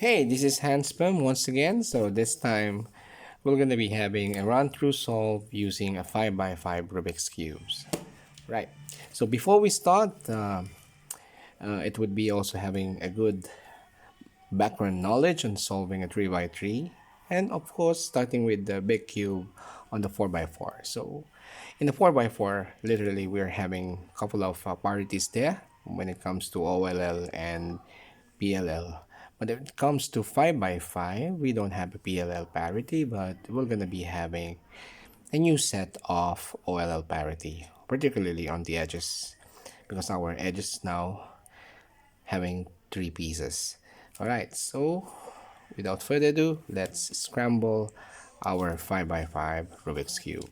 Hey, this is HansPerm once again. So this time we're going to be having a run-through solve using a 5 by 5 Rubik's cubes. Right. So before we start, it would be also having a good background knowledge on solving a 3 by 3, and of course starting with the big cube on the 4 by 4. So in the 4 by 4, literally we're having a couple of parities there when it comes to OLL and PLL. But if it comes to 5 by 5, we don't have a PLL parity, but we're going to be having a new set of OLL parity, particularly on the edges, because our edges now having three pieces. All right, so without further ado, let's scramble our 5 by 5 Rubik's Cube.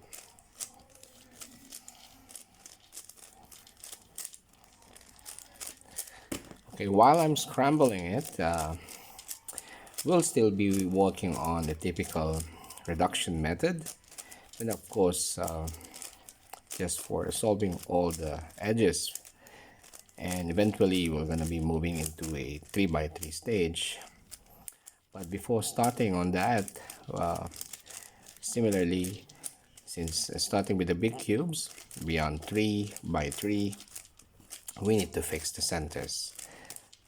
Okay, while I'm scrambling it, we'll still be working on the typical reduction method. And of course, just for solving all the edges. And eventually, we're going to be moving into a 3 by 3 stage. But before starting on that, uh, similarly, since starting with the big cubes, beyond 3 by 3, we need to fix the centers.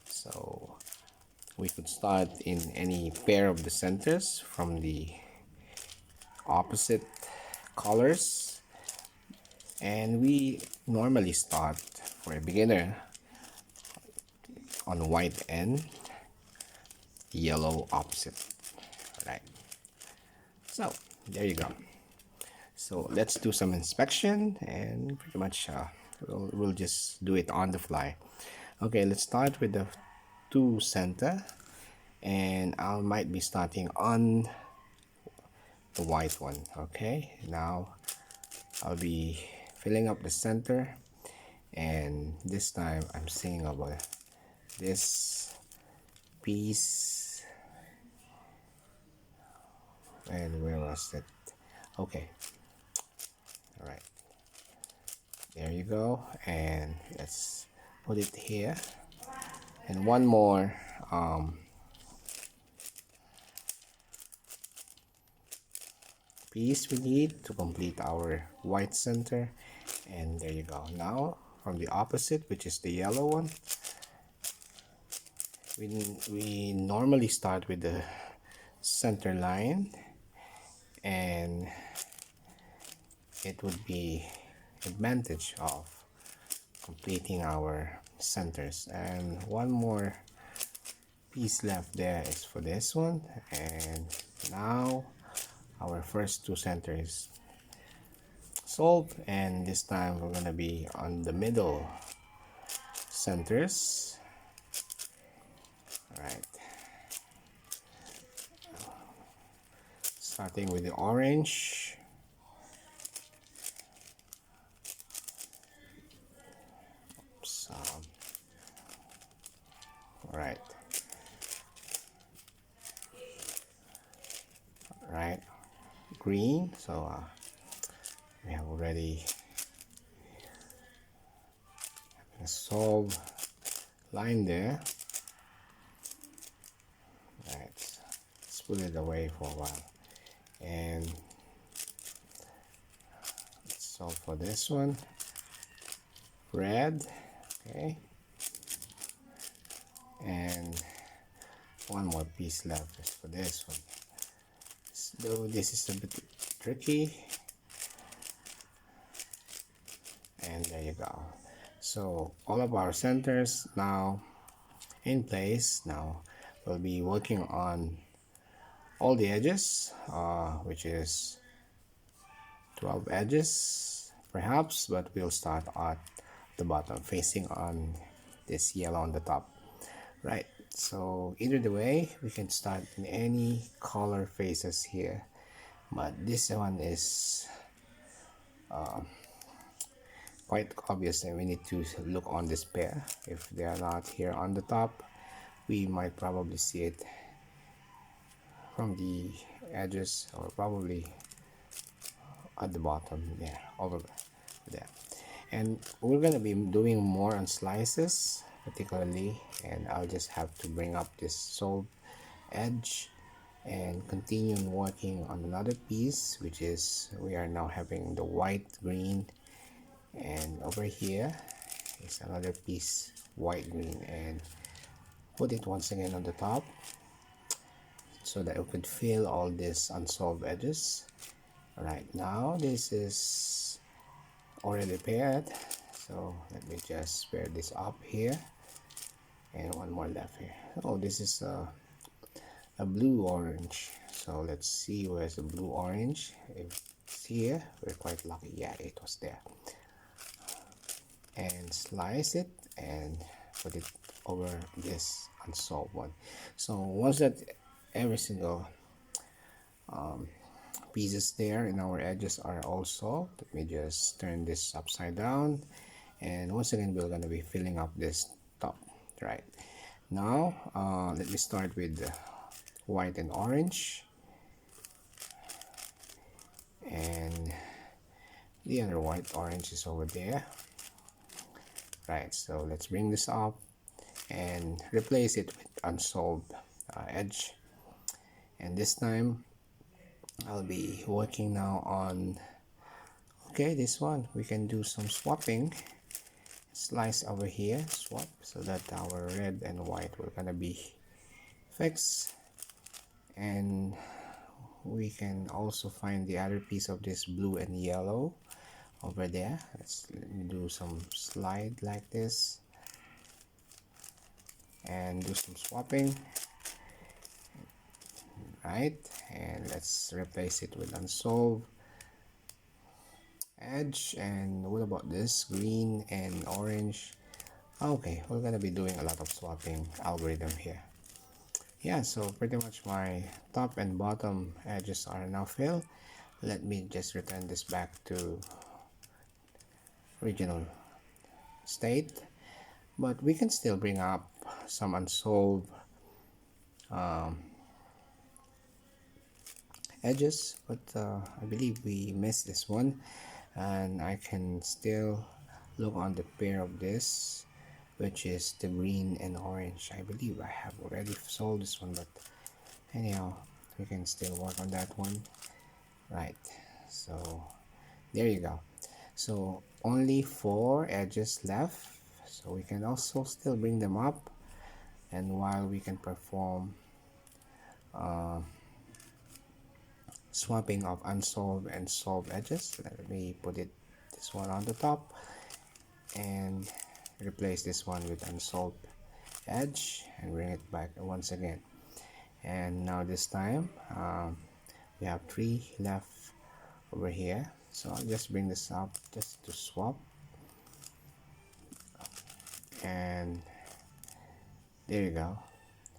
So we could start in any pair of the centers from the opposite colors, and we normally start for a beginner on white end, yellow opposite. Right, so there you go. So let's do some inspection, and pretty much we'll just do it on the fly. Okay, let's start with the two center, and I might be starting on the white one. Okay, now I'll be filling up the center, and this time I'm seeing about this piece. And where was it? Okay, all right, there you go. And let's put it here, and one more piece we need to complete our white center. And there you go. Now from the opposite, which is the yellow one, we normally start with the center line, and it would be advantage of completing our centers. And one more piece left there is for this one. And now our first two centers solved, and this time we're gonna be on the middle centers. All right, starting with the orange. So, all right, right, green. So we have already a solved line there. All right, let's put it away for a while, and let's solve for this one. Red. Okay, and one more piece left is for this one. Though this is a bit tricky. And there you go. So all of our centers now in place. Now we'll be working on all the edges, which is 12 edges perhaps, but we'll start at the bottom facing on this yellow on the top. Right, so either the way we can start in any color faces here, but this one is quite obvious, and we need to look on this pair. If they are not here on the top, we might probably see it from the edges, or probably at the bottom there, over there. And we're gonna be doing more on slices particularly, and I'll just have to bring up this solve edge and continue working on another piece, which is we are now having the white green, and over here is another piece white green, and put it once again on the top so that we could fill all these unsolved edges. Right now this is already paired, so let me just pair this up here, and one more left here. Oh, this is a blue orange, so let's see where's the blue orange. If it's here, we're quite lucky. Yeah, it was there. And slice it and put it over this unsolved one. So once that every single pieces there in our edges are all solved, let me just turn this upside down, and once again we're going to be filling up this top. Right now, let me start with the white and orange, and the other white orange is over there. Right, so let's bring this up and replace it with unsolved edge, and this time I'll be working now on, okay, this one we can do some swapping. Slice over here, swap, so that our red and white will gonna be fixed, and we can also find the other piece of this blue and yellow over there. Let me do some slide like this and do some swapping. Right, and let's replace it with unsolved edge. And what about this green and orange? Okay, we're gonna be doing a lot of swapping algorithm here. Yeah, so pretty much my top and bottom edges are now filled. Let me just return this back to original state, but we can still bring up some unsolved edges, but I believe we missed this one, and I can still look on the pair of this, which is the green and orange. I believe I have already solved this one, but anyhow, we can still work on that one. Right, so there you go. So only 4 edges left, so we can also still bring them up, and while we can perform swapping of unsolved and solved edges, let me put this one on the top and replace this one with unsolved edge and bring it back once again. And now this time we have 3 left over here, so I'll just bring this up just to swap, and there you go.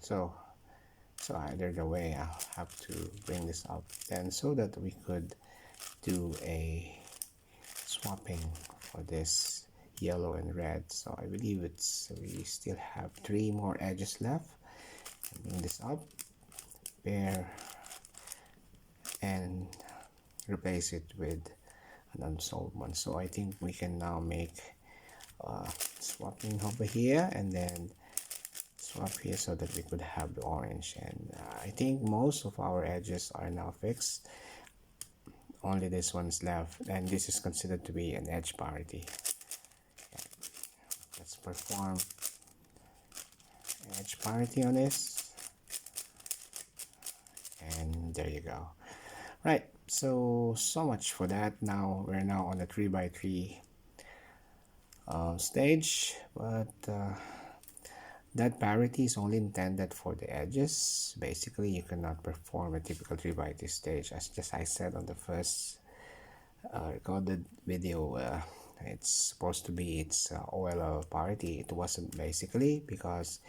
So either the way I'll have to bring this up then, so that we could do a swapping for this yellow and red. So I believe we still have 3 more edges left. Bring this up, pair, and replace it with an unsolved one. So I think we can now make swapping over here and then swap here, so that we could have the orange. And I think most of our edges are now fixed. Only this one's left, and this is considered to be an edge parity. Let's perform edge parity on this, and there you go. Right, so much for that. Now we're on the 3x3 stage, but that parity is only intended for the edges. Basically, you cannot perform a typical 3x3 stage. As just I said on the first recorded video, it's supposed to be its OLL parity. It wasn't, basically, because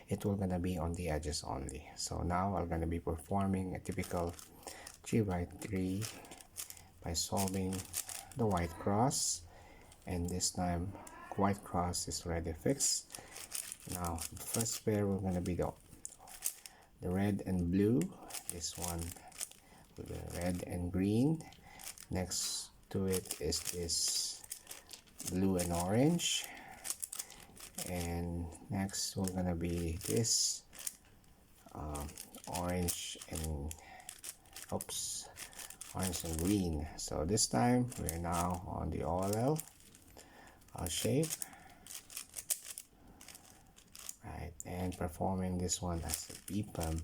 it was gonna be on the edges only. So now I'm gonna be performing a typical 3x3 by solving the white cross, and this time white cross is already fixed. Now the first pair we're going to be the red and blue, this one with the red and green. Next to it is this blue and orange, and next we're going to be this orange and oops, orange and green. So this time we're now on the OLL shape, right, and performing this one as a BPM,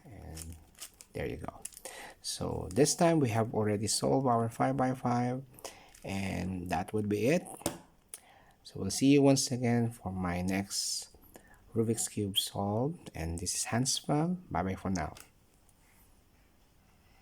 and there you go. So this time we have already solved our 5x5, and that would be it. So we'll see you once again for my next Rubik's Cube solved, and this is HansPerm. Bye bye for now.